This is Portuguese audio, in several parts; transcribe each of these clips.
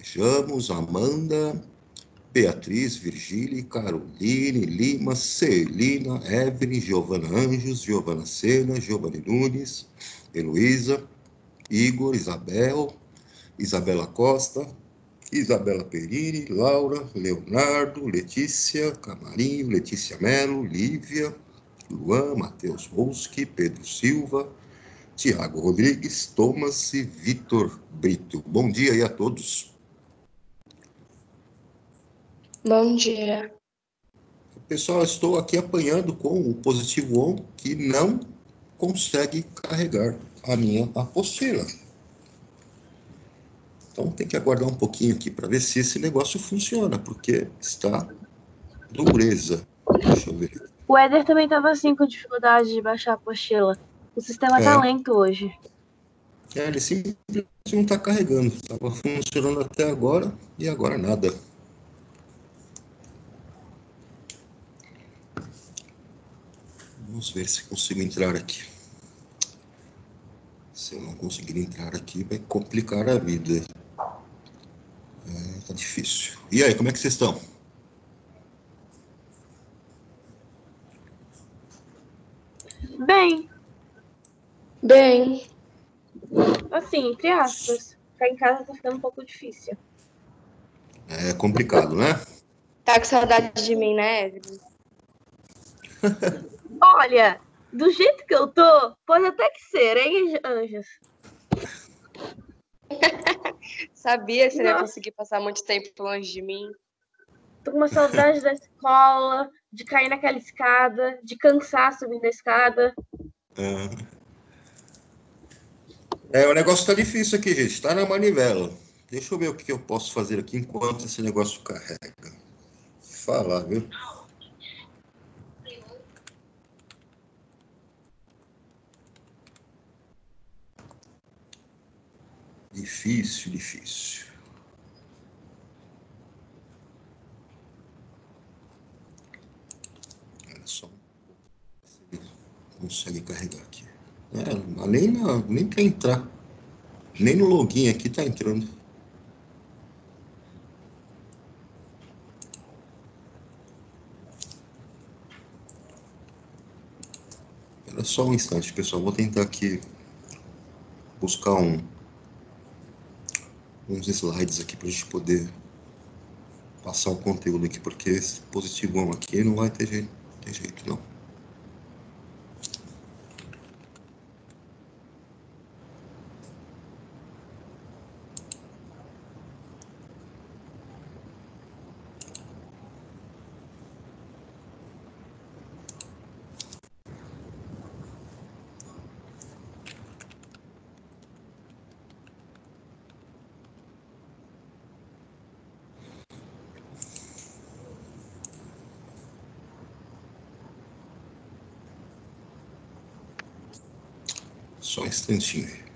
Vejamos, Amanda, Beatriz, Virgília, Caroline, Lima, Celina, Evelyn, Giovana Anjos, Giovana Sena, Giovanni Nunes, Heloísa, Igor, Isabel, Isabela Costa, Isabela Perini, Laura, Leonardo, Letícia Camarinho, Letícia Melo, Lívia, Luan, Matheus Rouski, Pedro Silva, Tiago Rodrigues, Thomas e Vitor Brito. Bom dia aí a todos. Bom dia. Pessoal, estou aqui apanhando com o positivo on que não consegue carregar a minha apostila. Então tem que aguardar um pouquinho aqui para ver se esse negócio funciona, porque está dureza. Deixa eu ver. O Éder também estava assim com dificuldade de baixar a apostila. O sistema tá lento hoje. Ele simplesmente não está carregando. Estava funcionando até agora e agora nada. Vamos ver se consigo entrar aqui. Se eu não conseguir entrar aqui, vai complicar a vida. Tá difícil. E aí, como é que vocês estão? Bem. Bem. Assim, entre aspas. Ficar em casa tá ficando um pouco difícil. É complicado, né? Tá com saudade de mim, né, Evelyn? Olha, do jeito que eu tô, pode até que ser, hein, Anjos? Sabia que você não ia conseguir passar muito tempo longe de mim. Tô com uma saudade da escola, de cair naquela escada, de cansar subindo a escada. O negócio tá difícil aqui, gente. Tá na manivela. Deixa eu ver o que eu posso fazer aqui enquanto esse negócio carrega. Falar, viu? Difícil, difícil. Olha só. Consegue carregar aqui. Nem para entrar. Nem no login aqui tá entrando. Espera só um instante, pessoal. Vou tentar aqui buscar uns slides aqui para a gente poder passar o conteúdo aqui, porque esse positivão aqui não vai ter jeito não. Só um instantinho aí.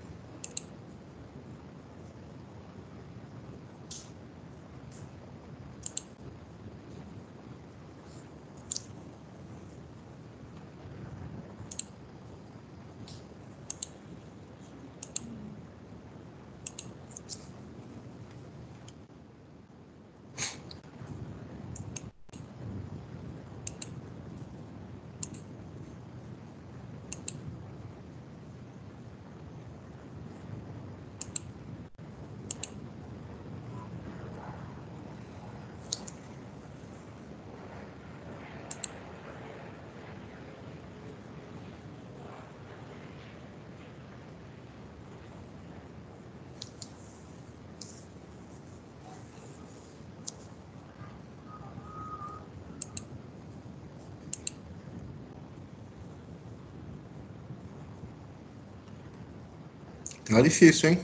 Tá difícil, hein?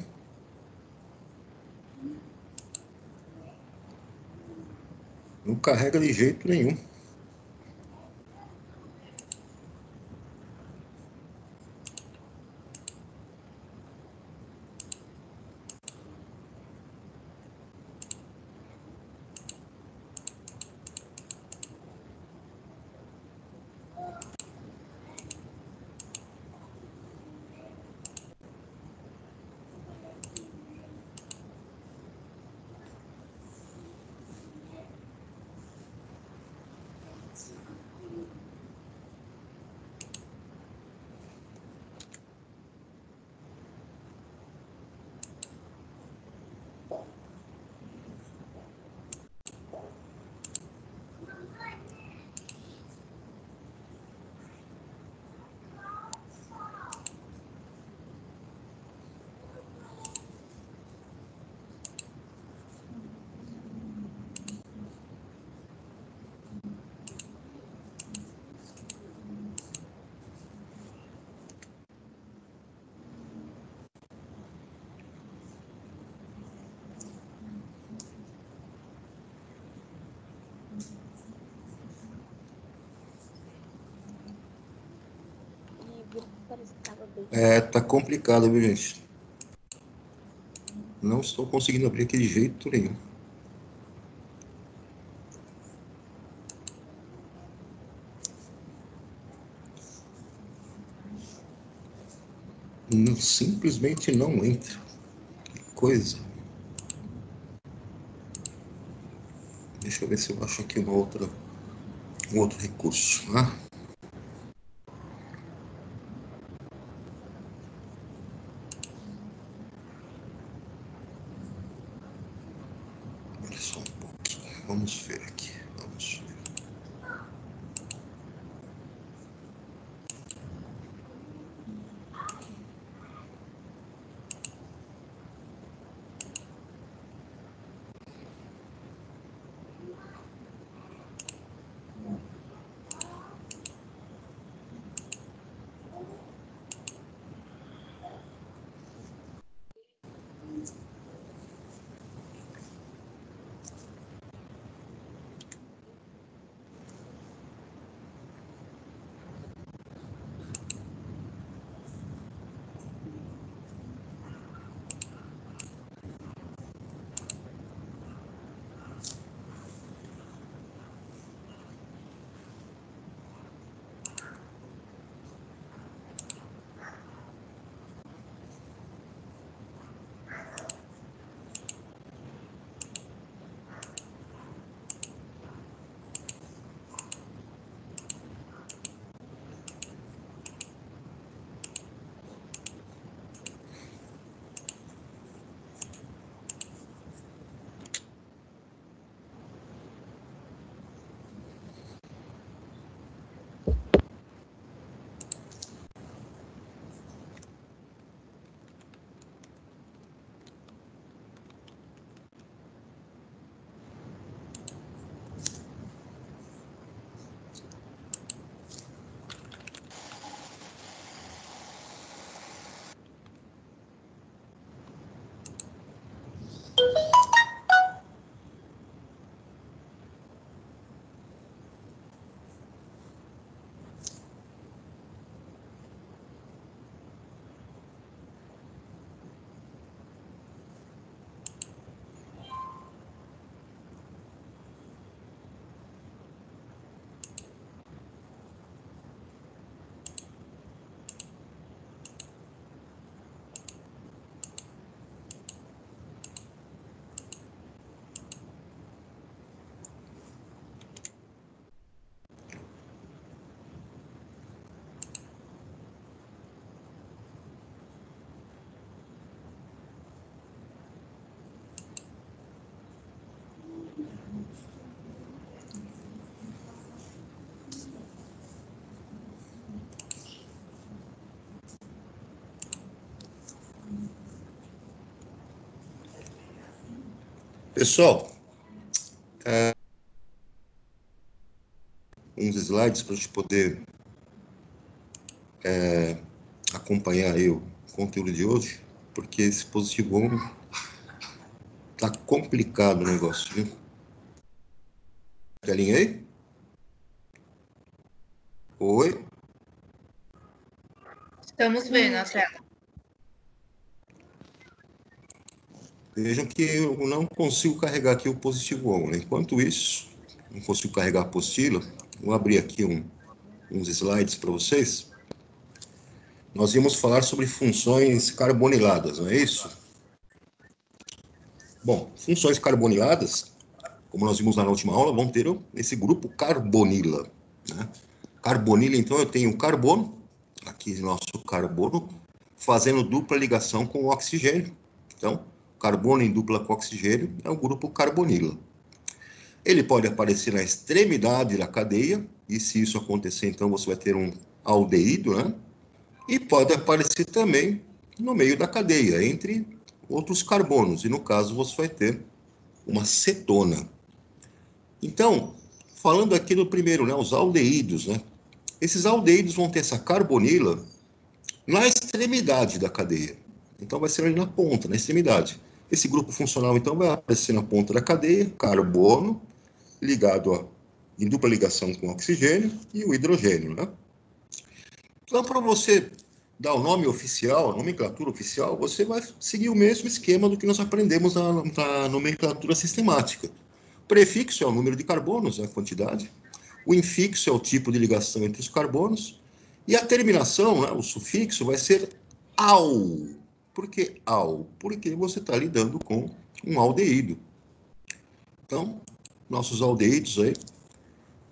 Não carrega de jeito nenhum. Tá complicado, viu, gente? Não estou conseguindo abrir aqui de jeito nenhum. Simplesmente não entra. Que coisa. Deixa eu ver se eu acho aqui um outro recurso. Olha só um pouquinho. Vamos ver aqui. Vamos ver. Pessoal, uns slides para a gente poder acompanhar aí o conteúdo de hoje, porque esse positivo 1 tá complicado o negócio, viu? Telinha aí? Oi? Estamos vendo a tela. Vejam que eu não consigo carregar aqui o positivo 1, né? Enquanto isso, não consigo carregar a apostila. Vou abrir aqui uns slides para vocês. Nós íamos falar sobre funções carboniladas, não é isso? Bom, funções carboniladas, como nós vimos lá na última aula, vão ter esse grupo carbonila, né? Carbonila, então, eu tenho carbono, aqui nosso carbono, fazendo dupla ligação com o oxigênio. Então, carbono em dupla com oxigênio é o grupo carbonila. Ele pode aparecer na extremidade da cadeia, e se isso acontecer, então você vai ter um aldeído, né? E pode aparecer também no meio da cadeia, entre outros carbonos, e no caso você vai ter uma cetona. Então, falando aqui no primeiro, né, os aldeídos, né? Esses aldeídos vão ter essa carbonila na extremidade da cadeia. Então vai ser ali na ponta, na extremidade. Esse grupo funcional, então, vai aparecer na ponta da cadeia, carbono, ligado em dupla ligação com o oxigênio e o hidrogênio, né? Então, para você dar o nome oficial, a nomenclatura oficial, você vai seguir o mesmo esquema do que nós aprendemos na nomenclatura sistemática. O prefixo é o número de carbonos, é a quantidade. O infixo é o tipo de ligação entre os carbonos. E a terminação, né, o sufixo, vai ser ao. Por que ao? Porque você está lidando com um aldeído. Então, nossos aldeídos aí,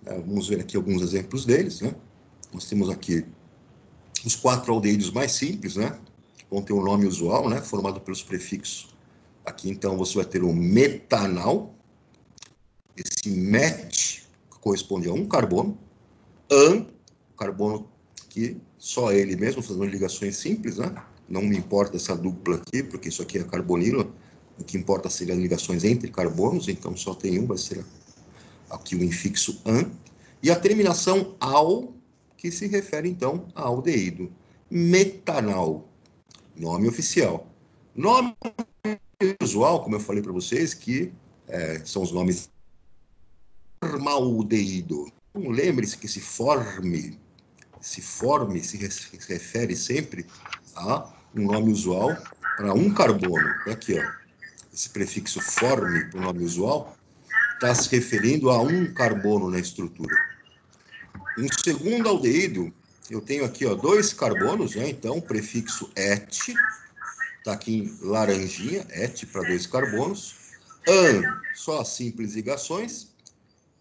vamos ver aqui alguns exemplos deles, né? Nós temos aqui os 4 aldeídos mais simples, né? Vão ter um nome usual, né? Formado pelos prefixos. Aqui, então, você vai ter o metanal. Esse met corresponde a um carbono. Carbono que só ele mesmo, fazendo ligações simples, né? Não me importa essa dupla aqui, porque isso aqui é carbonila. O que importa seriam as ligações entre carbonos, então só tem um, vai ser aqui o infixo an. E a terminação ao, que se refere, então, a aldeído. Metanal, nome oficial. Nome usual, como eu falei para vocês, que são os nomes formaldeído. Então, lembre-se que esse forme se refere sempre a um nome usual para um carbono. Aqui, ó, esse prefixo forme, para o nome usual, está se referindo a um carbono na estrutura. Um segundo aldeído, eu tenho aqui, ó, 2 carbonos, né? Então, prefixo et, está aqui em laranjinha, et para 2 carbonos. Só simples ligações.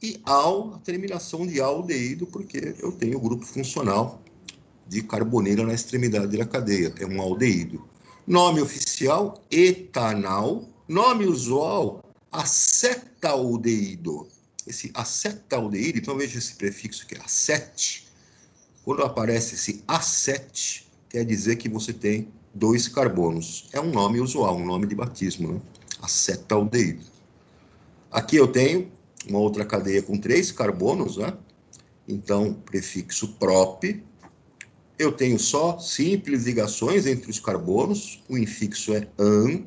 E al, a terminação de aldeído, porque eu tenho o grupo funcional de carboneira na extremidade da cadeia. É um aldeído. Nome oficial, etanal. Nome usual, acetaldeído. Esse acetaldeído, então veja esse prefixo aqui, acete. Quando aparece esse acete, quer dizer que você tem 2 carbonos. É um nome usual, um nome de batismo, né? Acetaldeído. Aqui eu tenho uma outra cadeia com 3 carbonos, né? Então, prefixo prop. Eu tenho só simples ligações entre os carbonos. O infixo é an.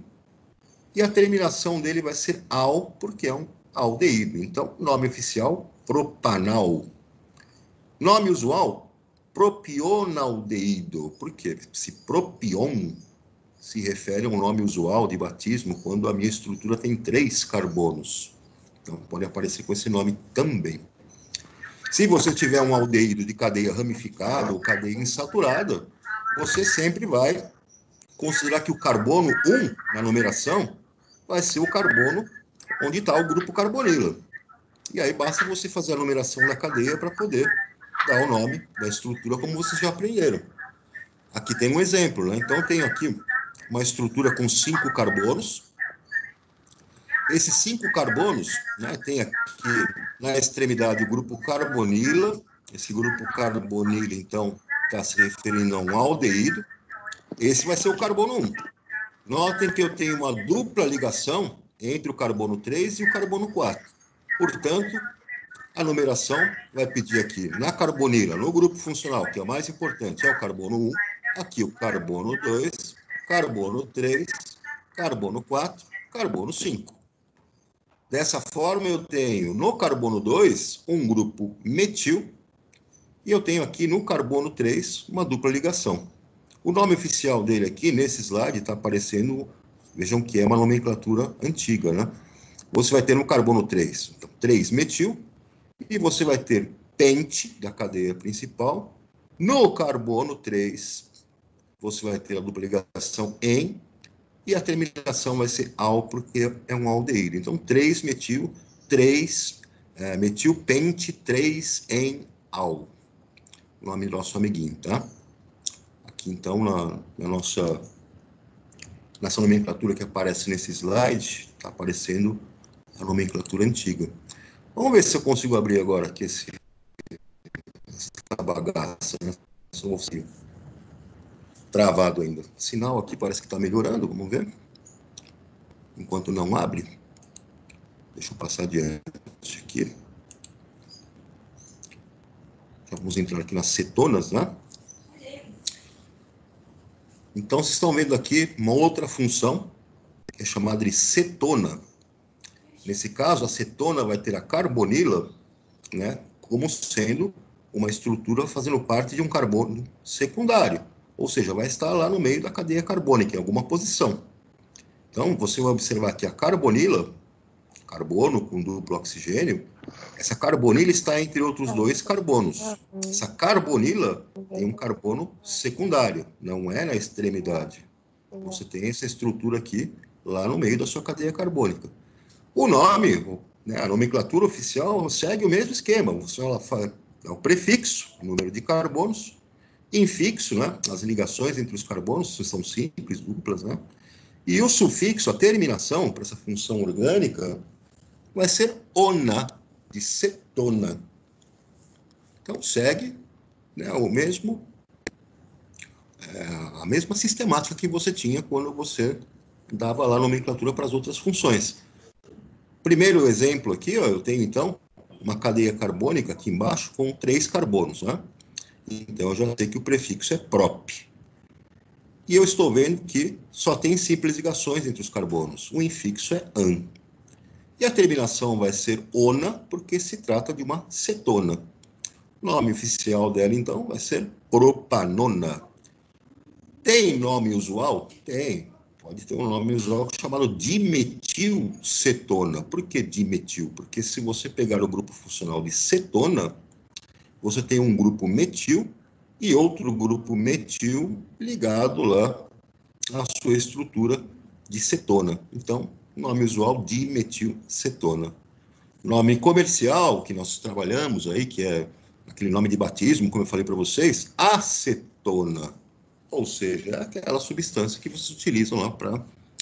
E a terminação dele vai ser al, porque é um aldeído. Então, nome oficial, propanal. Nome usual, propionaldeído. Por quê? Se propion se refere a um nome usual de batismo quando a minha estrutura tem 3 carbonos. Então, pode aparecer com esse nome também. Se você tiver um aldeído de cadeia ramificada ou cadeia insaturada, você sempre vai considerar que o carbono 1 na numeração vai ser o carbono onde está o grupo carbonila. E aí basta você fazer a numeração da cadeia para poder dar o nome da estrutura como vocês já aprenderam. Aqui tem um exemplo, né? Então, eu tenho aqui uma estrutura com 5 carbonos. Esses 5 carbonos, né, tem aqui na extremidade o grupo carbonila. Esse grupo carbonila, então, está se referindo a um aldeído. Esse vai ser o carbono 1. Notem que eu tenho uma dupla ligação entre o carbono 3 e o carbono 4. Portanto, a numeração vai pedir aqui na carbonila, no grupo funcional, que é o mais importante, é o carbono 1. Aqui o carbono 2, carbono 3, carbono 4, carbono 5. Dessa forma, eu tenho no carbono 2 um grupo metil e eu tenho aqui no carbono 3 uma dupla ligação. O nome oficial dele aqui, nesse slide, está aparecendo, vejam que é uma nomenclatura antiga, né? Você vai ter no carbono 3, então, 3-metil, e você vai ter pente, da cadeia principal. No carbono 3, você vai ter a dupla ligação em, e a terminação vai ser al, porque é um aldeído. Então, 3-metil, 3-metil-pente, 3-en-al. O nome do nosso amiguinho, tá? Aqui, então, nessa nomenclatura que aparece nesse slide, está aparecendo a nomenclatura antiga. Vamos ver se eu consigo abrir agora aqui essa bagaça, né? Só travado ainda. O sinal aqui parece que está melhorando, vamos ver. Enquanto não abre, deixa eu passar adiante aqui. Já vamos entrar aqui nas cetonas, né? Então, vocês estão vendo aqui uma outra função, que é chamada de cetona. Nesse caso, a cetona vai ter a carbonila, né, como sendo uma estrutura fazendo parte de um carbono secundário. ou seja, vai estar lá no meio da cadeia carbônica, em alguma posição. Então, você vai observar que a carbonila, carbono com duplo oxigênio, essa carbonila está entre outros dois carbonos. Essa carbonila tem um carbono secundário, não é na extremidade. Você tem essa estrutura aqui, lá no meio da sua cadeia carbônica. O nome, né, a nomenclatura oficial segue o mesmo esquema. Você é o prefixo, o número de carbonos, infixo, né, as ligações entre os carbonos são simples, duplas, né? E o sufixo, a terminação para essa função orgânica, vai ser ona, de cetona. Então, segue, né, a mesma sistemática que você tinha quando você dava lá a nomenclatura para as outras funções. Primeiro exemplo aqui, ó, eu tenho, então, uma cadeia carbônica aqui embaixo com 3 carbonos, né? Então, eu já sei que o prefixo é prop. E eu estou vendo que só tem simples ligações entre os carbonos. O infixo é an. E a terminação vai ser ona, porque se trata de uma cetona. O nome oficial dela, então, vai ser propanona. Tem nome usual? Tem. Pode ter um nome usual chamado dimetilcetona. Por que dimetil? Porque se você pegar o grupo funcional de cetona, você tem um grupo metil e outro grupo metil ligado lá à sua estrutura de cetona. Então, nome usual dimetilcetona. Nome comercial que nós trabalhamos aí, que é aquele nome de batismo, como eu falei para vocês, acetona. Ou seja, é aquela substância que vocês utilizam lá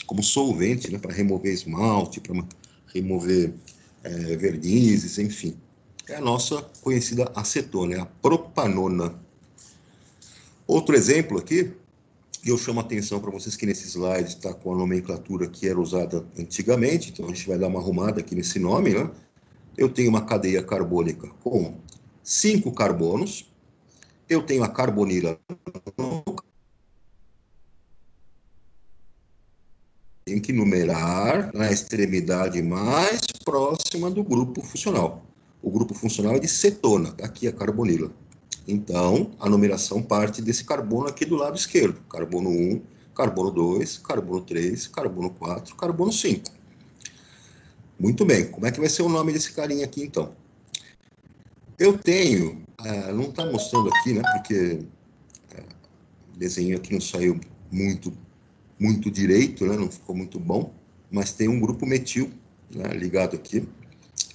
como solvente, né, para remover esmalte, para remover vernizes, enfim. É a nossa conhecida acetona, é a propanona. Outro exemplo aqui, e eu chamo a atenção para vocês que nesse slide está com a nomenclatura que era usada antigamente, então a gente vai dar uma arrumada aqui nesse nome, né? Eu tenho uma cadeia carbônica com 5 carbonos, eu tenho a carbonila, tem que numerar na extremidade mais próxima do grupo funcional. O grupo funcional é de cetona, tá aqui a carbonila. Então, a numeração parte desse carbono aqui do lado esquerdo. Carbono 1, carbono 2, carbono 3, carbono 4, carbono 5. Muito bem, como é que vai ser o nome desse carinha aqui, então? Eu tenho, não está mostrando aqui, né, porque o desenho aqui não saiu muito direito, né, não ficou muito bom, mas tem um grupo metil, né, ligado aqui.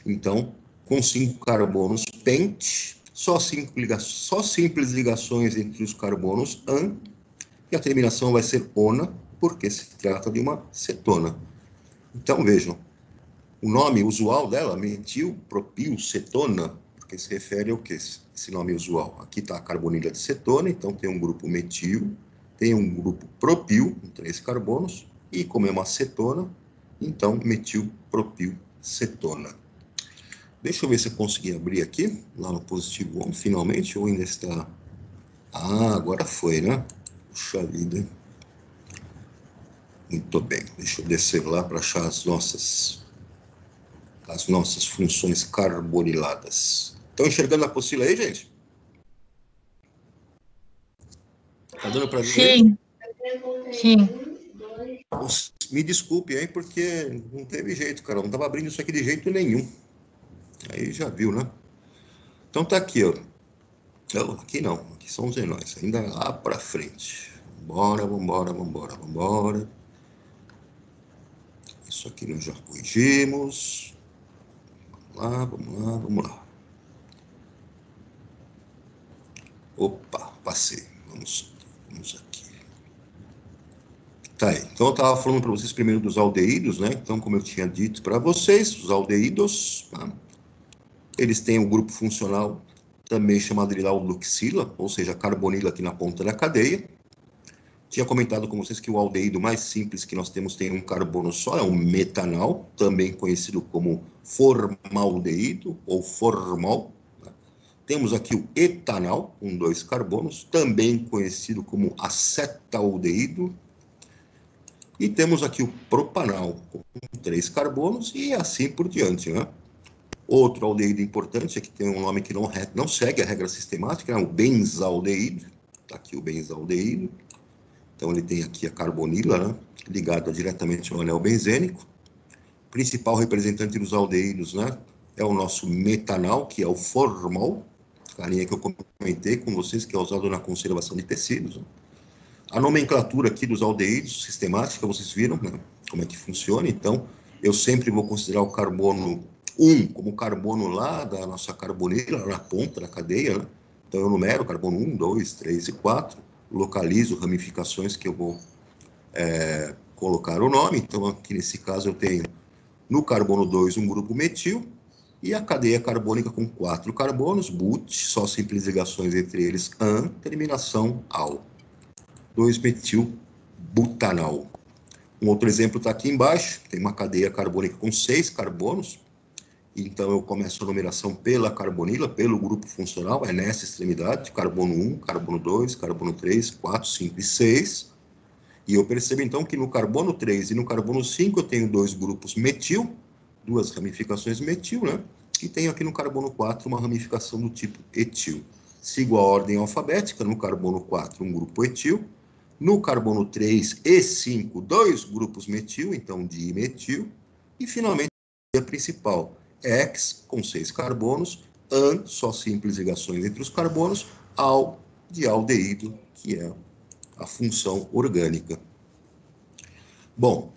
Então, com 5 carbonos pente, só simples ligações entre os carbonos an, e a terminação vai ser ona, porque se trata de uma cetona. Então, vejam, o nome usual dela, metilpropilcetona, porque se refere ao que esse nome usual? Aqui está a carbonila de cetona, então tem um grupo metil, tem um grupo propil, com 3 carbonos, e como é uma cetona, então metilpropilcetona. Deixa eu ver se eu consegui abrir aqui, lá no positivo 1, finalmente, ou ainda está... Ah, agora foi, né? Puxa vida. Muito bem, deixa eu descer lá para achar as nossas funções carboniladas. Estão enxergando a apostila aí, gente? Tá dando para ver? Sim. Sim. Me desculpe aí, porque não teve jeito, cara. Não estava abrindo isso aqui de jeito nenhum. Aí já viu, né? Então tá aqui, ó. Não, aqui não. Aqui são os enóis. Ainda lá para frente. Vambora. Isso aqui nós já corrigimos. Vamos lá. Opa, passei. Vamos aqui. Tá aí. Então, eu estava falando para vocês primeiro dos aldeídos, né? Então, como eu tinha dito para vocês, os aldeídos, tá? Eles têm um grupo funcional também chamado de aldoxila, ou seja, carbonila aqui na ponta da cadeia. Tinha comentado com vocês que o aldeído mais simples que nós temos tem um carbono só, é um metanal, também conhecido como formaldeído ou formol. Temos aqui o etanal, com 2 carbonos, também conhecido como acetaldeído. E temos aqui o propanal, com 3 carbonos, e assim por diante, né? Outro aldeído importante, é que tem um nome que não segue a regra sistemática, é o benzaldeído, Está aqui o benzaldeído. Então, ele tem aqui a carbonila, né, ligada diretamente ao anel benzênico. O principal representante dos aldeídos, né, é o nosso metanal, que é o formol, a linha que eu comentei com vocês, que é usado na conservação de tecidos. A nomenclatura aqui dos aldeídos, sistemática, vocês viram, né, como é que funciona. Então, eu sempre vou considerar o carbono 1 como carbono lá da nossa carbonila, lá na ponta da cadeia, né? Então, eu numero carbono 1, 2, 3 e 4, localizo ramificações que eu vou colocar o nome. Então, aqui nesse caso, eu tenho no carbono 2 um grupo metil e a cadeia carbônica com 4 carbonos, but, só simples ligações entre eles, an, terminação al. 2-metil-butanal. Um outro exemplo está aqui embaixo, tem uma cadeia carbônica com 6 carbonos, então eu começo a numeração pela carbonila, pelo grupo funcional, é nessa extremidade, carbono 1, carbono 2, carbono 3, 4, 5 e 6, e eu percebo então que no carbono 3 e no carbono 5 eu tenho 2 grupos metil, 2 ramificações metil, né? E tenho aqui no carbono 4 uma ramificação do tipo etil. Sigo a ordem alfabética, no carbono 4 um grupo etil, no carbono 3 e 5, 2 grupos metil, então dimetil, e finalmente a principal, X, com 6 carbonos, an, só simples ligações entre os carbonos, al, de aldeído, que é a função orgânica. Bom,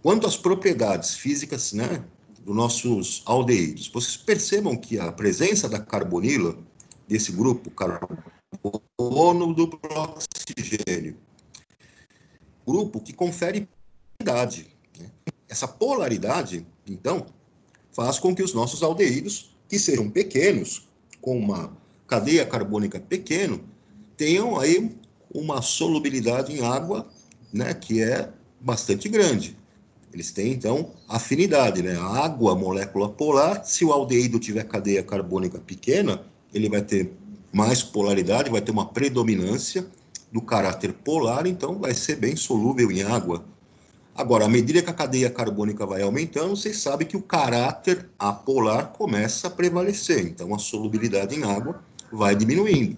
quanto às propriedades físicas, né, dos nossos aldeídos, vocês percebam que a presença da carbonila, desse grupo, carbono duplo oxigênio, grupo que confere polaridade, né? Essa polaridade, então, faz com que os nossos aldeídos, que sejam pequenos, com uma cadeia carbônica pequena, tenham aí uma solubilidade em água, né, que é bastante grande. Eles têm, então, afinidade, né? A água, molécula polar, se o aldeído tiver cadeia carbônica pequena, ele vai ter mais polaridade, vai ter uma predominância do caráter polar, então vai ser bem solúvel em água. Agora, à medida que a cadeia carbônica vai aumentando, vocês sabem que o caráter apolar começa a prevalecer, então a solubilidade em água vai diminuindo.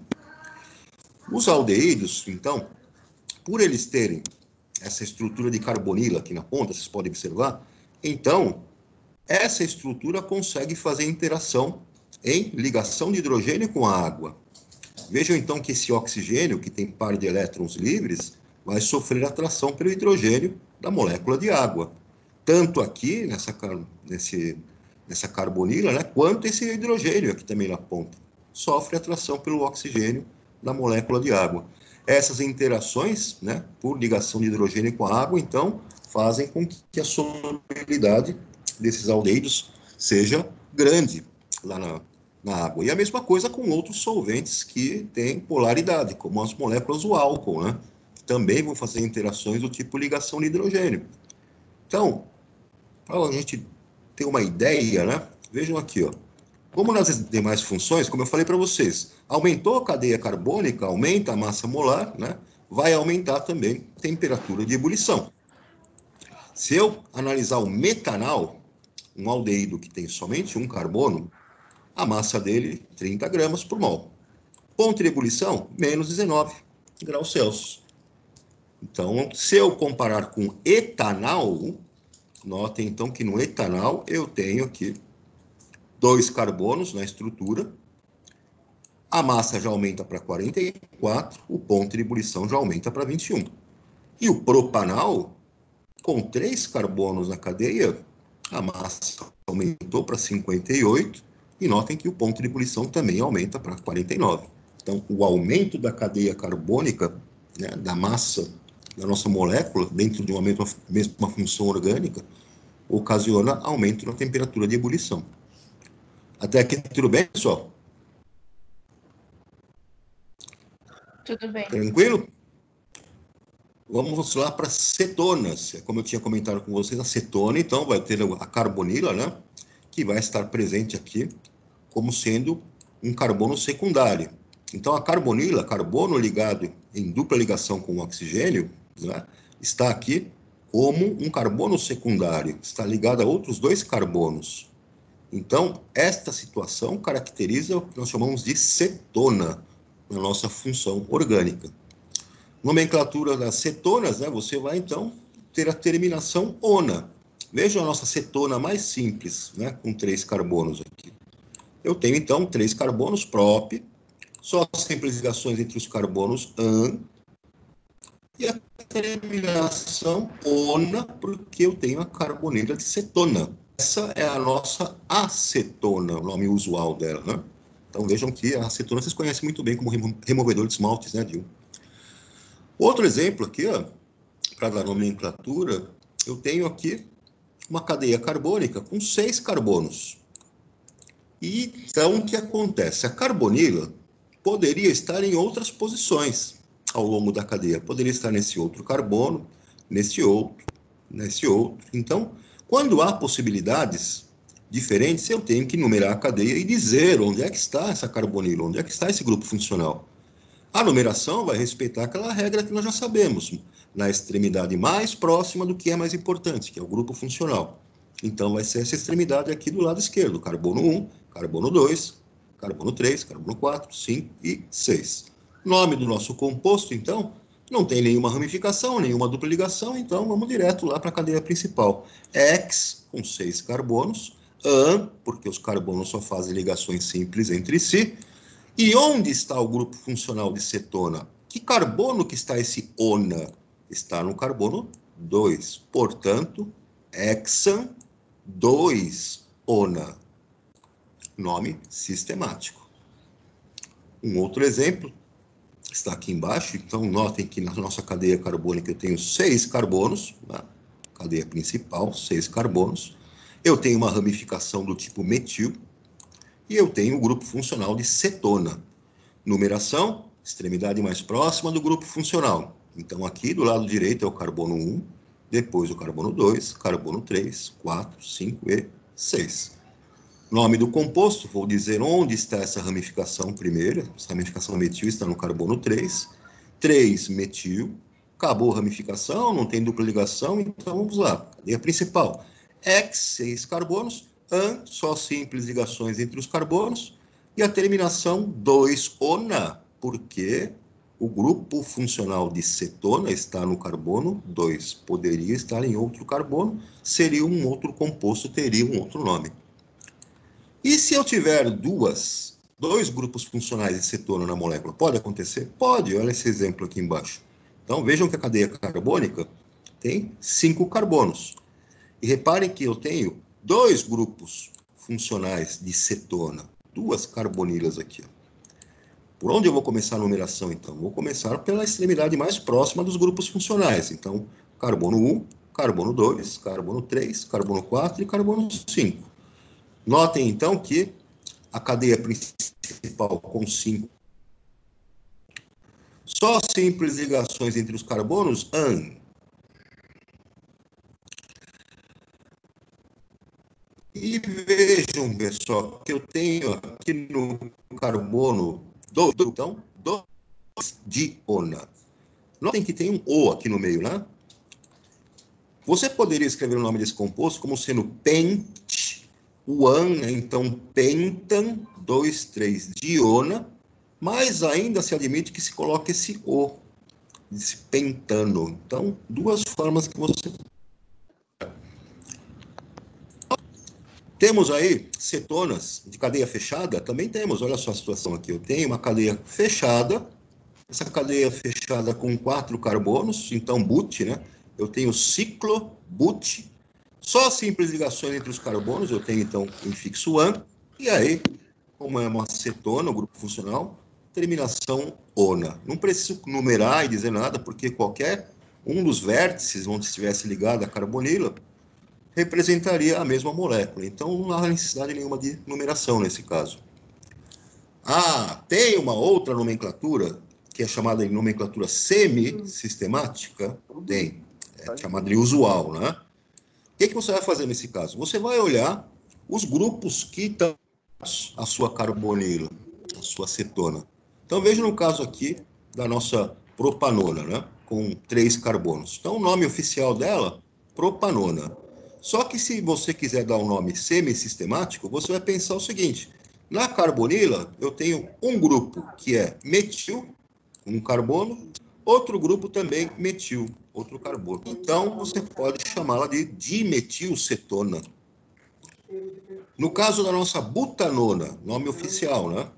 Os aldeídos, então, por eles terem essa estrutura de carbonila aqui na ponta, vocês podem observar, então, essa estrutura consegue fazer interação em ligação de hidrogênio com a água. Vejam, então, que esse oxigênio, que tem par de elétrons livres, vai sofrer atração pelo hidrogênio da molécula de água. Tanto aqui, nessa carbonila, né, quanto esse hidrogênio aqui também na ponta. Sofre atração pelo oxigênio da molécula de água. Essas interações, né, por ligação de hidrogênio com a água, então, fazem com que a solubilidade desses aldeídos seja grande lá na água. E a mesma coisa com outros solventes que têm polaridade, como as moléculas do álcool, né? Também vão fazer interações do tipo ligação de hidrogênio. Então, para a gente ter uma ideia, né? Vejam aqui, ó. Como nas demais funções, como eu falei para vocês, aumentou a cadeia carbônica, aumenta a massa molar, né? Vai aumentar também a temperatura de ebulição. Se eu analisar o metanal, um aldeído que tem somente um carbono, a massa dele, 30 gramas por mol. Ponto de ebulição, menos 19 graus Celsius. Então, se eu comparar com etanal, notem então que no etanal eu tenho aqui 2 carbonos na estrutura, a massa já aumenta para 44, o ponto de ebulição já aumenta para 21. E o propanal, com 3 carbonos na cadeia, a massa aumentou para 58, e notem que o ponto de ebulição também aumenta para 49. Então, o aumento da cadeia carbônica, né, da massa da nossa molécula, dentro de uma mesma função orgânica, ocasiona aumento na temperatura de ebulição. Até aqui, tudo bem, pessoal? Tudo bem. Tranquilo? Vamos lá para cetonas. Como eu tinha comentado com vocês, a cetona, então, vai ter a carbonila, né, que vai estar presente aqui como sendo um carbono secundário. Então, a carbonila, carbono ligado em dupla ligação com o oxigênio, né, está aqui como um carbono secundário, está ligado a outros 2 carbonos. Então, esta situação caracteriza o que nós chamamos de cetona, na nossa função orgânica. Nomenclatura das cetonas, né? Você vai, então, ter a terminação ona. Veja a nossa cetona mais simples, né? Com 3 carbonos aqui. Eu tenho, então, 3 carbonos prop, só simples ligações entre os carbonos an, e a terminação ona, porque eu tenho a carbonila de cetona. Essa é a nossa acetona, o nome usual dela, né? Então vejam que a acetona vocês conhecem muito bem como removedor de esmaltes, né, Dil? Outro exemplo aqui, ó, para dar nomenclatura, eu tenho aqui uma cadeia carbônica com 6 carbonos. E então o que acontece? A carbonila poderia estar em outras posições ao longo da cadeia. Poderia estar nesse outro carbono, nesse outro, nesse outro. Então, quando há possibilidades diferentes, eu tenho que numerar a cadeia e dizer onde é que está essa carbonila, onde é que está esse grupo funcional. A numeração vai respeitar aquela regra que nós já sabemos, na extremidade mais próxima do que é mais importante, que é o grupo funcional. Então, vai ser essa extremidade aqui do lado esquerdo, carbono 1, carbono 2, carbono 3, carbono 4, 5 e 6. Nome do nosso composto, então, não tem nenhuma ramificação, nenhuma dupla ligação, então vamos direto lá para a cadeia principal. X, com 6 carbonos, AN, porque os carbonos só fazem ligações simples entre si. E onde está o grupo funcional de cetona? Que carbono que está esse ONA? Está no carbono 2. Portanto, hexan 2-ONA. Nome sistemático. Um outro exemplo está aqui embaixo. Então, notem que na nossa cadeia carbônica eu tenho 6 carbonos. Na cadeia principal, 6 carbonos. Eu tenho uma ramificação do tipo metil. E eu tenho o grupo funcional de cetona. Numeração, extremidade mais próxima do grupo funcional. Então, aqui do lado direito é o carbono 1, depois o carbono 2, carbono 3, 4, 5 e 6. Nome do composto, vou dizer onde está essa ramificação primeira. Essa ramificação metil está no carbono 3. 3 metil. Acabou a ramificação, não tem dupla ligação, então vamos lá. Cadeia principal. X, 6 carbonos. AN, só simples ligações entre os carbonos, e a terminação 2-ONA, porque o grupo funcional de cetona está no carbono 2, poderia estar em outro carbono, seria um outro composto, teria um outro nome. E se eu tiver dois grupos funcionais de cetona na molécula, pode acontecer? Pode, olha esse exemplo aqui embaixo. Então vejam que a cadeia carbônica tem 5 carbonos. E reparem que eu tenho 2 grupos funcionais de cetona, 2 carbonilas aqui. Por onde eu vou começar a numeração, então? Vou começar pela extremidade mais próxima dos grupos funcionais. Então, carbono 1, carbono 2, carbono 3, carbono 4 e carbono 5. Notem, então, que a cadeia principal com 5. Só simples ligações entre os carbonos, AN. E vejam, pessoal, que eu tenho aqui no carbono 2, então, 2-diona. Notem que tem um O aqui no meio, né? Você poderia escrever o nome desse composto como sendo pent, uan, né? Então, pentan, 2,3-diona, mas ainda se admite que se coloque esse O, esse pentano. Então, 2 formas que você... Temos aí cetonas de cadeia fechada, também temos, olha só a situação aqui, eu tenho uma cadeia fechada, essa cadeia fechada com 4 carbonos, então but, né? Eu tenho ciclo, but, só simples ligações entre os carbonos, eu tenho então em fixo an, e aí, como é uma cetona, o grupo funcional, terminação ona. Não preciso numerar e dizer nada, porque qualquer um dos vértices onde estivesse ligado a carbonila representaria a mesma molécula. Então, não há necessidade nenhuma de numeração nesse caso. Ah, tem uma outra nomenclatura, que é chamada de nomenclatura semi-sistemática? Tem. É chamada de usual, né? O que você vai fazer nesse caso? Você vai olhar os grupos que estão a sua carbonila, a sua cetona. Então, veja no caso aqui da nossa propanona, né? Com 3 carbonos. Então, o nome oficial dela, propanona. Só que se você quiser dar um nome semi-sistemático, você vai pensar o seguinte: Na carbonila, eu tenho um grupo que é metil, um carbono, outro grupo também metil, outro carbono. Então, você pode chamá-la de dimetilcetona. No caso da nossa butanona, nome oficial, né?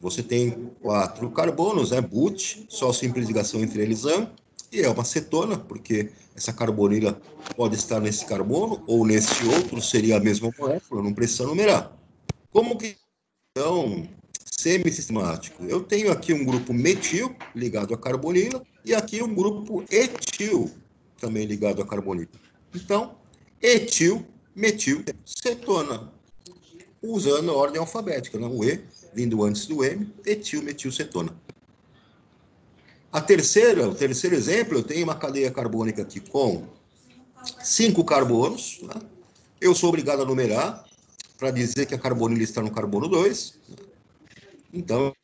Você tem 4 carbonos, né? But, só simples ligação entre eles, e é uma cetona, porque essa carbonila pode estar nesse carbono ou nesse outro, seria a mesma molécula, não precisa numerar. Como que então, semi-sistemático? Eu tenho aqui um grupo metil ligado à carbonila e aqui um grupo etil também ligado à carbonila. Então, etil, metil, cetona, usando a ordem alfabética, né? O E vindo antes do M, etil, metil, cetona. O terceiro exemplo, eu tenho uma cadeia carbônica aqui com 5 carbonos, né? Eu sou obrigado a numerar para dizer que a carbonila está no carbono 2. Então,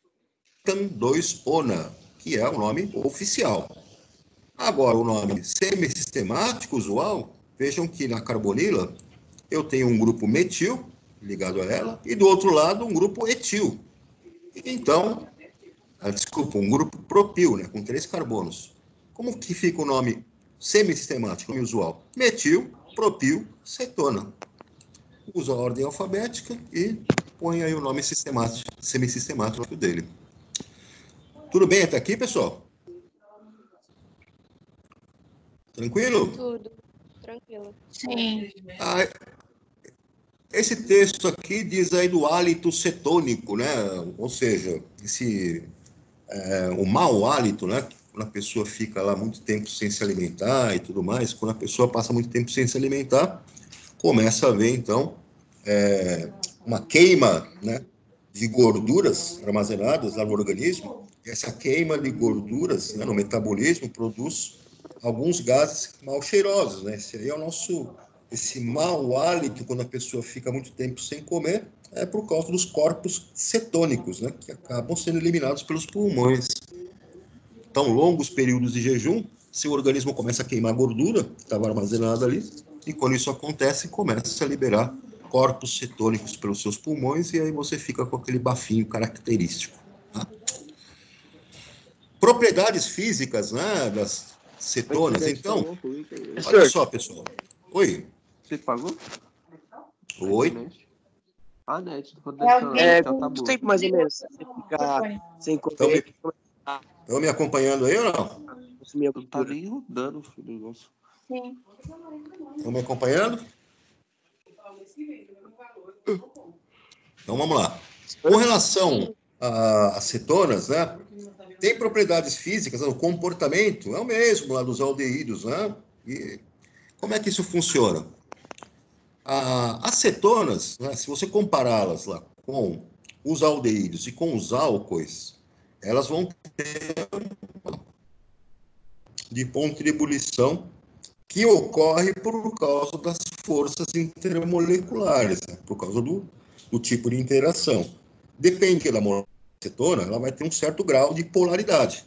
2-ona, que é o nome oficial. Agora, o nome semi-sistemático usual, vejam que na carbonila eu tenho um grupo metil ligado a ela e do outro lado um grupo etil. Então, um grupo propil, né, com 3 carbonos. Como que fica o nome semi-sistemático, nome usual? Metil, propil, cetona. Usa a ordem alfabética e põe aí o nome sistemático, semi-sistemático dele. Tudo bem até aqui, pessoal? Tranquilo? Tudo. Tranquilo. Sim. Esse texto aqui diz aí do hálito cetônico, né? Ou seja, o mau hálito, né? Quando a pessoa fica lá muito tempo sem se alimentar e tudo mais, quando a pessoa passa muito tempo sem se alimentar, começa a haver, então, uma queima, né, de gorduras armazenadas lá no organismo. Essa queima de gorduras, né, no metabolismo produz alguns gases mal cheirosos, né? Esse aí é esse mau hálito, quando a pessoa fica muito tempo sem comer, é por causa dos corpos cetônicos, né, que acabam sendo eliminados pelos pulmões. Então, longos períodos de jejum, seu organismo começa a queimar gordura que estava armazenada ali, e quando isso acontece, começa a liberar corpos cetônicos pelos seus pulmões, e aí você fica com aquele bafinho característico. Tá? Propriedades físicas, né, das cetonas. Então, olha só, pessoal. Oi. Você pagou? Oi. A net. Quanto tempo mais ou menos você ficar sem comer? Estão me acompanhando aí ou não? Não tá nem rodando o negócio. Sim. Estão me acompanhando? Então vamos lá. Com relação às cetonas, né? Tem propriedades físicas, o comportamento é o mesmo lá dos aldeídos, né? E como é que isso funciona? As cetonas, né, se você compará-las lá com os aldeídos e com os álcoois, elas vão ter de ponto de ebulição que ocorre por causa das forças intermoleculares, né, por causa do tipo de interação. Depende da molécula de cetona, ela vai ter um certo grau de polaridade.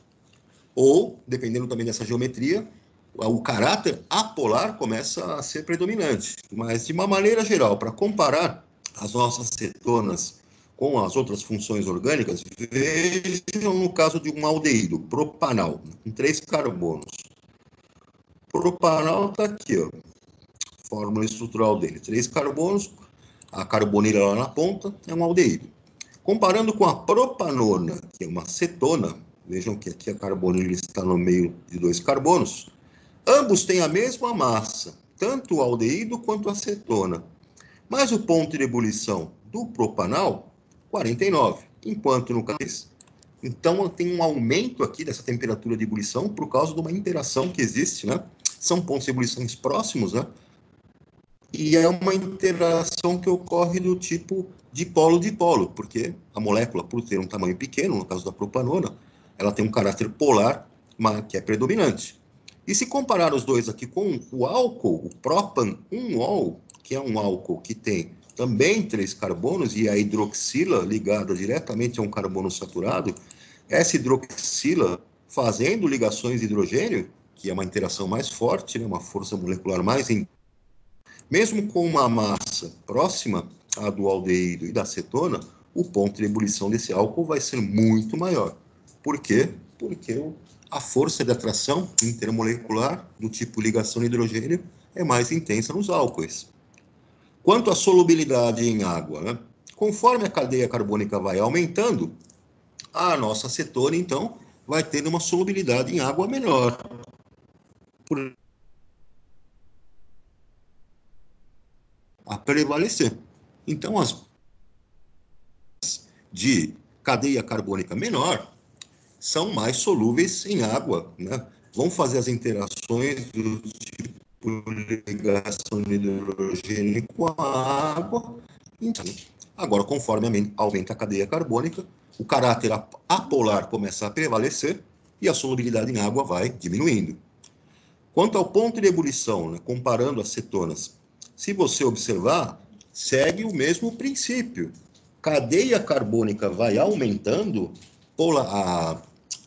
Ou, dependendo também dessa geometria, o caráter apolar começa a ser predominante. Mas, de uma maneira geral, para comparar as nossas cetonas com as outras funções orgânicas, vejam no caso de um aldeído, propanal, com 3 carbonos. Propanal está aqui, ó, fórmula estrutural dele, 3 carbonos, a carbonila lá na ponta é um aldeído. Comparando com a propanona, que é uma cetona, vejam que aqui a carbonila está no meio de 2 carbonos, ambos têm a mesma massa, tanto o aldeído quanto a cetona. Mas o ponto de ebulição do propanal, 49, enquanto no caso. Então, tem um aumento aqui dessa temperatura de ebulição por causa de uma interação que existe, né? São pontos de ebulição próximos, né? E é uma interação que ocorre do tipo dipolo-dipolo, porque a molécula, por ter um tamanho pequeno, no caso da propanona, ela tem um caráter polar, que é predominante. E se comparar os dois aqui com o álcool, o propan-1-ol, que é um álcool que tem também 3 carbonos, e a hidroxila ligada diretamente a um carbono saturado, essa hidroxila fazendo ligações de hidrogênio, que é uma interação mais forte, né, uma força molecular mais intensa, mesmo com uma massa próxima à do aldeído e da cetona, o ponto de ebulição desse álcool vai ser muito maior. Por quê? Porque a força de atração intermolecular do tipo ligação hidrogênio é mais intensa nos álcoois. Quanto à solubilidade em água, né? Conforme a cadeia carbônica vai aumentando, a nossa acetona, então, vai tendo uma solubilidade em água menor. A prevalecer. Então, as de cadeia carbônica menor são mais solúveis em água, né? Vão fazer as interações do tipo ligação de hidrogênio com a água. Então, agora, conforme aumenta a cadeia carbônica, o caráter apolar começa a prevalecer e a solubilidade em água vai diminuindo. Quanto ao ponto de ebulição, né, comparando as cetonas, se você observar, segue o mesmo princípio. Cadeia carbônica vai aumentando,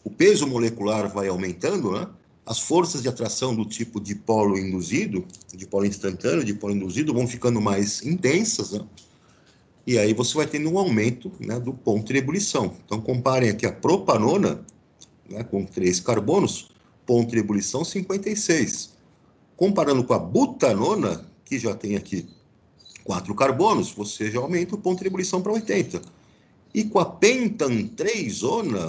o peso molecular vai aumentando, né? As forças de atração do tipo dipolo induzido, dipolo instantâneo, dipolo induzido, vão ficando mais intensas, né? E aí você vai tendo um aumento, né, do ponto de ebulição. Então, comparem aqui a propanona, né, com 3 carbonos, ponto de ebulição 56. Comparando com a butanona, que já tem aqui 4 carbonos, você já aumenta o ponto de ebulição para 80. E com a pentan-3-ona,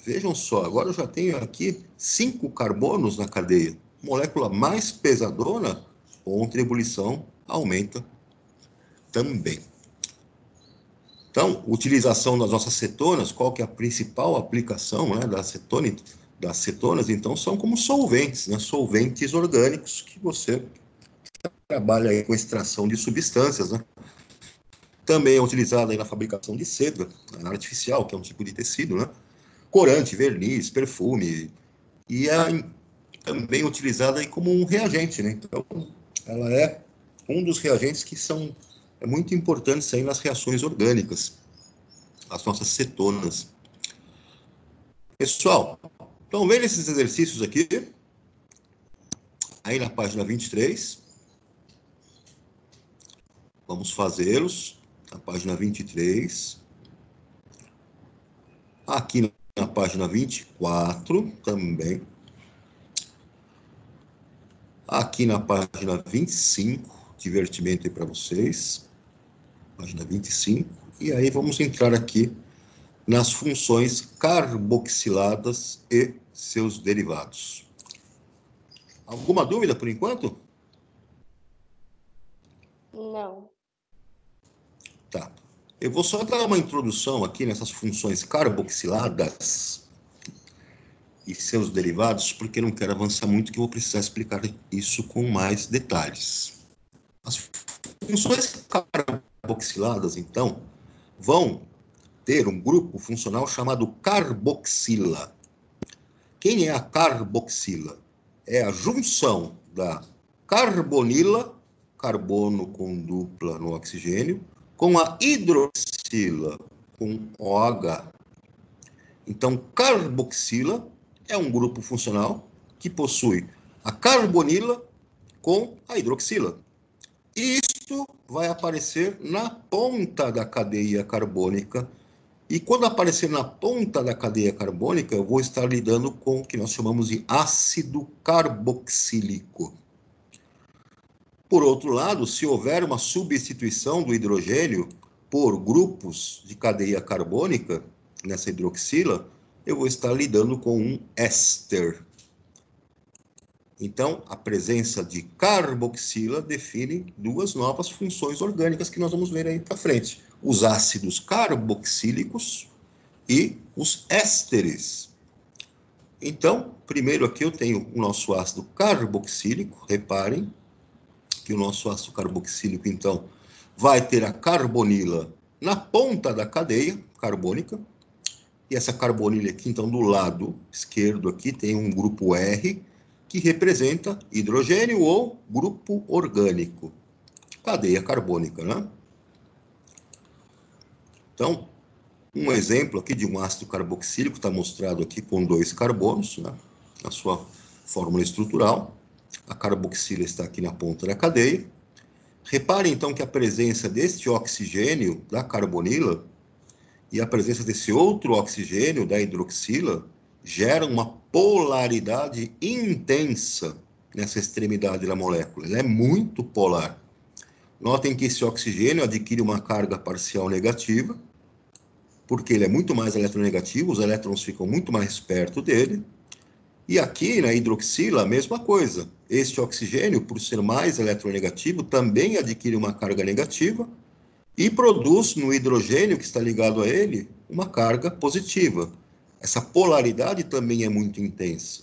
vejam só, agora eu já tenho aqui 5 carbonos na cadeia. Molécula mais pesadona, ponto de ebulição aumenta também. Então, utilização das nossas cetonas, qual que é a principal aplicação, né, das cetonas? Então, são como solventes, né, solventes orgânicos que você trabalha aí com extração de substâncias, né? Também é utilizada aí na fabricação de seda artificial, que é um tipo de tecido, né? Corante, verniz, perfume, e é também utilizada aí como um reagente, né? Então, ela é um dos reagentes que são muito importantes aí nas reações orgânicas, as nossas cetonas. Pessoal, então vendo esses exercícios aqui, aí na página 23, vamos fazê-los, na página 23, aqui na página 24 também, aqui na página 25, divertimento aí para vocês, página 25, e aí vamos entrar aqui nas funções carboxiladas e seus derivados. Alguma dúvida por enquanto? Não. Tá. Eu vou só dar uma introdução aqui nessas funções carboxiladas e seus derivados, porque não quero avançar muito, que eu vou precisar explicar isso com mais detalhes. As funções carboxiladas, então, vão ter um grupo funcional chamado carboxila. Quem é a carboxila? É a junção da carbonila, carbono com dupla no oxigênio, com a hidroxila, com OH. Então, carboxila é um grupo funcional que possui a carbonila com a hidroxila. E isso vai aparecer na ponta da cadeia carbônica. E quando aparecer na ponta da cadeia carbônica, eu vou estar lidando com o que nós chamamos de ácido carboxílico. Por outro lado, se houver uma substituição do hidrogênio por grupos de cadeia carbônica, nessa hidroxila, eu vou estar lidando com um éster. Então, a presença de carboxila define duas novas funções orgânicas que nós vamos ver aí para frente. Os ácidos carboxílicos e os ésteres. Então, primeiro aqui eu tenho o nosso ácido carboxílico. Reparem que o nosso ácido carboxílico, então, vai ter a carbonila na ponta da cadeia carbônica. E essa carbonila aqui, então, do lado esquerdo aqui, tem um grupo R, que representa hidrogênio ou grupo orgânico. Cadeia carbônica, né? Então, um exemplo aqui de um ácido carboxílico está mostrado aqui com 2 carbonos, né, na sua fórmula estrutural. A carboxila está aqui na ponta da cadeia. Reparem, então, que a presença deste oxigênio da carbonila e a presença desse outro oxigênio, da hidroxila, gera uma polaridade intensa nessa extremidade da molécula. Ela é muito polar. Notem que esse oxigênio adquire uma carga parcial negativa, porque ele é muito mais eletronegativo, os elétrons ficam muito mais perto dele. E aqui na hidroxila, a mesma coisa. Este oxigênio, por ser mais eletronegativo, também adquire uma carga negativa e produz no hidrogênio que está ligado a ele uma carga positiva. Essa polaridade também é muito intensa.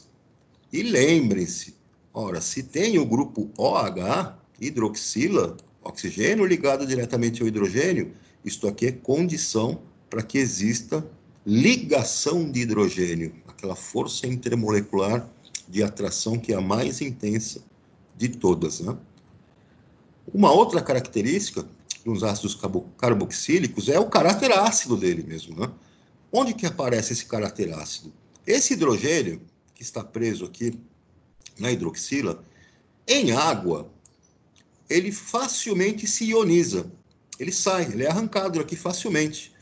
E lembrem-se, ora, se tem o grupo OH, hidroxila, oxigênio ligado diretamente ao hidrogênio, isto aqui é condição para que exista ligação de hidrogênio, aquela força intermolecular de atração que é a mais intensa de todas, né? Uma outra característica dos ácidos carboxílicos é o caráter ácido dele mesmo, né? Onde que aparece esse caráter ácido? Esse hidrogênio, que está preso aqui na hidroxila, em água, ele facilmente se ioniza. Ele sai, ele é arrancado aqui facilmente.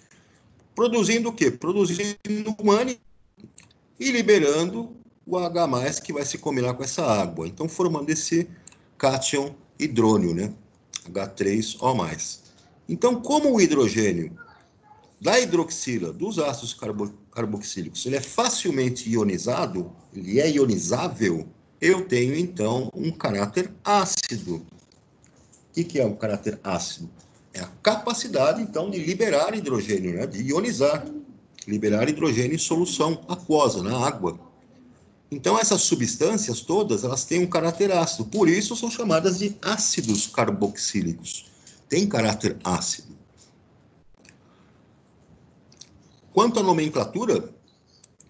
Produzindo o quê? Produzindo um ânion e liberando o H+, que vai se combinar com essa água. Então, formando esse cátion hidrônio, né? H3O+. Então, como o hidrogênio da hidroxila, dos ácidos carboxílicos, ele é facilmente ionizado, ele é ionizável, eu tenho, então, um caráter ácido. O que é um caráter ácido? É a capacidade, então, de liberar hidrogênio, né? De ionizar, liberar hidrogênio em solução aquosa, na água. Então, essas substâncias todas, elas têm um caráter ácido, por isso são chamadas de ácidos carboxílicos. Tem caráter ácido. Quanto à nomenclatura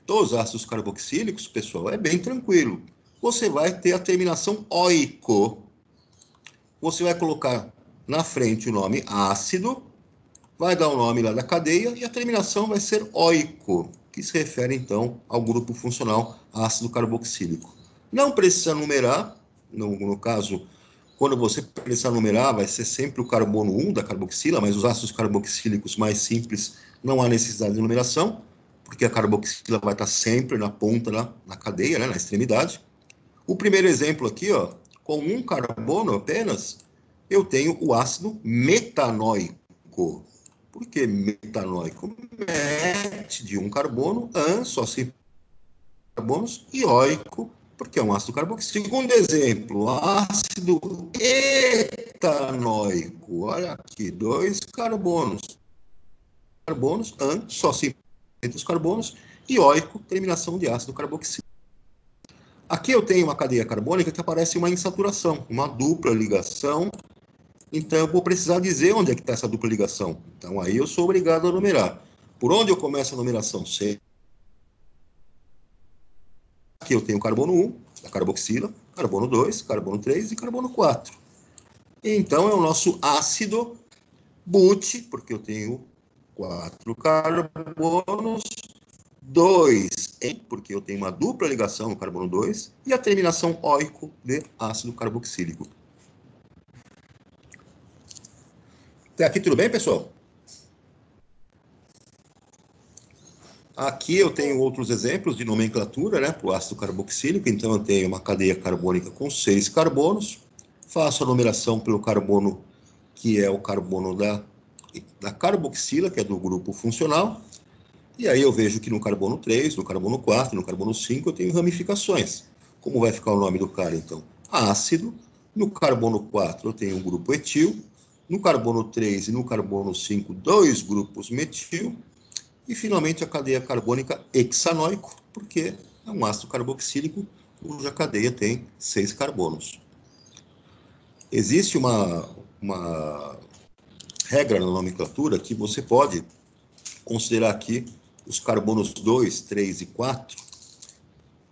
dos ácidos carboxílicos, pessoal, é bem tranquilo. Você vai ter a terminação oico. Você vai colocar na frente o nome ácido, vai dar o nome lá da cadeia e a terminação vai ser oico, que se refere, então, ao grupo funcional ácido carboxílico. Não precisa numerar, no caso, quando você precisar numerar, vai ser sempre o carbono 1 da carboxila, mas os ácidos carboxílicos mais simples não há necessidade de numeração, porque a carboxila vai estar sempre na ponta, na cadeia, né, na extremidade. O primeiro exemplo aqui, ó, com um carbono apenas, eu tenho o ácido metanoico. Por que metanoico? Met de um carbono, só se carbonos, e oico, porque é um ácido carboxílico. Segundo exemplo, ácido etanoico. Olha aqui, 2 carbonos. Carbonos, só se os carbonos, e oico, terminação de ácido carboxílico. Aqui eu tenho uma cadeia carbônica que aparece uma insaturação, uma dupla ligação. Então, eu vou precisar dizer onde é que está essa dupla ligação. Então, aí eu sou obrigado a numerar. Por onde eu começo a numeração? Aqui eu tenho carbono 1, da carboxila, carbono 2, carbono 3 e carbono 4. Então, é o nosso ácido but, porque eu tenho 4 carbonos, 2, porque eu tenho uma dupla ligação no carbono 2, e a terminação oico de ácido carboxílico. Até aqui tudo bem, pessoal? Aqui eu tenho outros exemplos de nomenclatura, né, para o ácido carboxílico. Então, eu tenho uma cadeia carbônica com 6 carbonos. Faço a numeração pelo carbono, que é o carbono da carboxila, que é do grupo funcional. E aí eu vejo que no carbono 3, no carbono 4, no carbono 5, eu tenho ramificações. Como vai ficar o nome do cara, então? Ácido. No carbono 4, eu tenho um grupo etil. No carbono 3 e no carbono 5, 2 grupos metil. E, finalmente, a cadeia carbônica hexanoico, porque é um ácido carboxílico cuja cadeia tem 6 carbonos. Existe uma regra na nomenclatura que você pode considerar aqui os carbonos 2, 3 e 4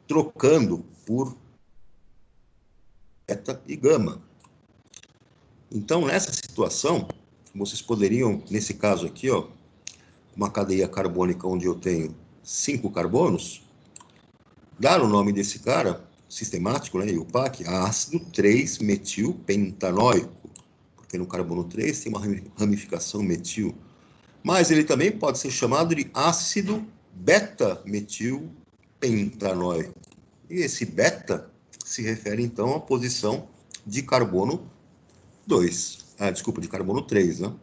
trocando por beta e gama. Então, nessa situação, vocês poderiam, nesse caso aqui, ó, uma cadeia carbônica onde eu tenho 5 carbonos, dar o nome desse cara, sistemático, né, IUPAC, ácido 3-metilpentanoico, porque no carbono 3 tem uma ramificação metil. Mas ele também pode ser chamado de ácido beta-metilpentanoico. E esse beta se refere, então, à posição de carbono 2. De carbono 3, né?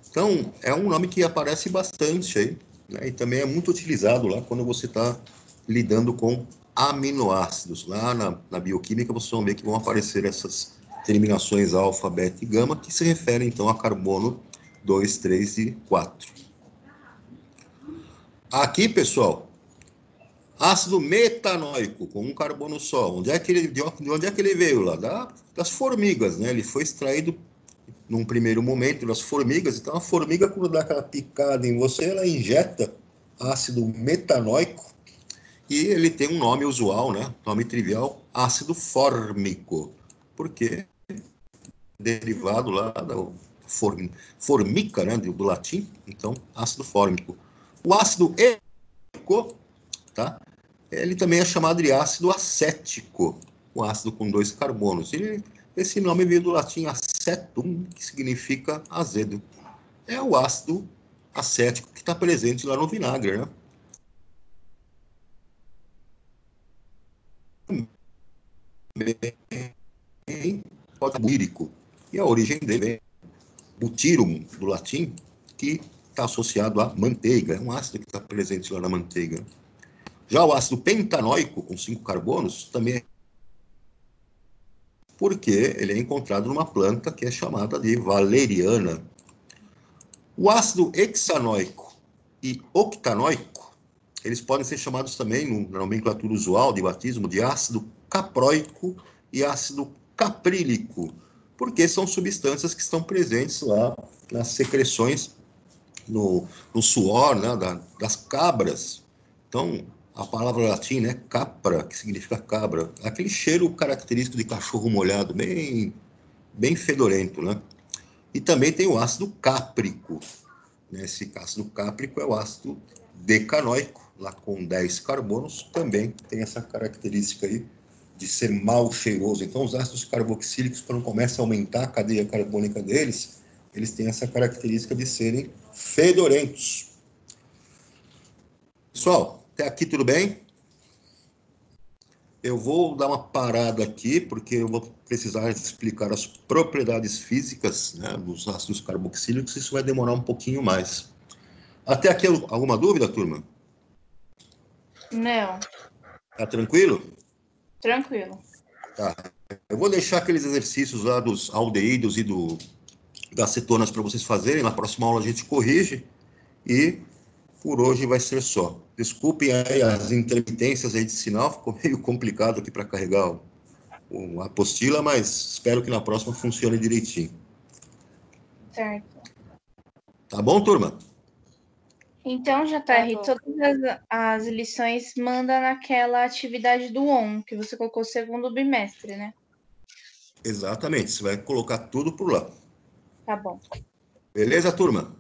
Então, é um nome que aparece bastante aí, né? E também é muito utilizado lá quando você está lidando com aminoácidos. Lá na bioquímica, vocês vão ver que vão aparecer essas terminações alfa, beta e gama, que se referem, então, a carbono 2, 3 e 4. Aqui, pessoal, ácido metanóico, com um carbono só. De onde é que ele veio lá? Das formigas, né? Ele foi extraído num primeiro momento das formigas. Então, a formiga, quando dá aquela picada em você, ela injeta ácido metanóico e ele tem um nome usual, né? Nome trivial, ácido fórmico, porque é derivado lá da formica, né? Do latim, então, ácido fórmico. O ácido ético, tá? Ele também é chamado de ácido acético, o ácido com 2 carbonos. Esse nome veio do latim acetum, que significa azedo. É o ácido acético que está presente lá no vinagre, né? Também pode ser butírico. E a origem dele é butyrum, do latim, que está associado à manteiga. É um ácido que está presente lá na manteiga. Já o ácido pentanóico, com 5 carbonos, também é porque ele é encontrado numa planta que é chamada de valeriana. O ácido hexanoico e octanoico, eles podem ser chamados também, na nomenclatura usual de batismo, de ácido caproico e ácido caprílico, porque são substâncias que estão presentes lá nas secreções, no suor, né, das cabras. Então, a palavra latim, né, capra, que significa cabra, aquele cheiro característico de cachorro molhado, bem fedorento, né? E também tem o ácido cáprico. Esse ácido cáprico é o ácido decanoico, lá com 10 carbonos, também tem essa característica aí de ser mal cheiroso. Então, os ácidos carboxílicos, quando começa a aumentar a cadeia carbônica deles, eles têm essa característica de serem fedorentos. Pessoal, até aqui tudo bem? Eu vou dar uma parada aqui, porque eu vou precisar explicar as propriedades físicas, né, dos ácidos carboxílicos, isso vai demorar um pouquinho mais. Até aqui, alguma dúvida, turma? Não. Tá tranquilo? Tranquilo. Tá. Eu vou deixar aqueles exercícios lá dos aldeídos e das cetonas para vocês fazerem. Na próxima aula a gente corrige. E por hoje vai ser só. Desculpem aí as intermitências aí de sinal, ficou meio complicado aqui para carregar a apostila, mas espero que na próxima funcione direitinho. Certo. Tá bom, turma? Então, JR, todas as lições manda naquela atividade do ON, que você colocou segundo bimestre, né? Exatamente, você vai colocar tudo por lá. Tá bom. Beleza, turma?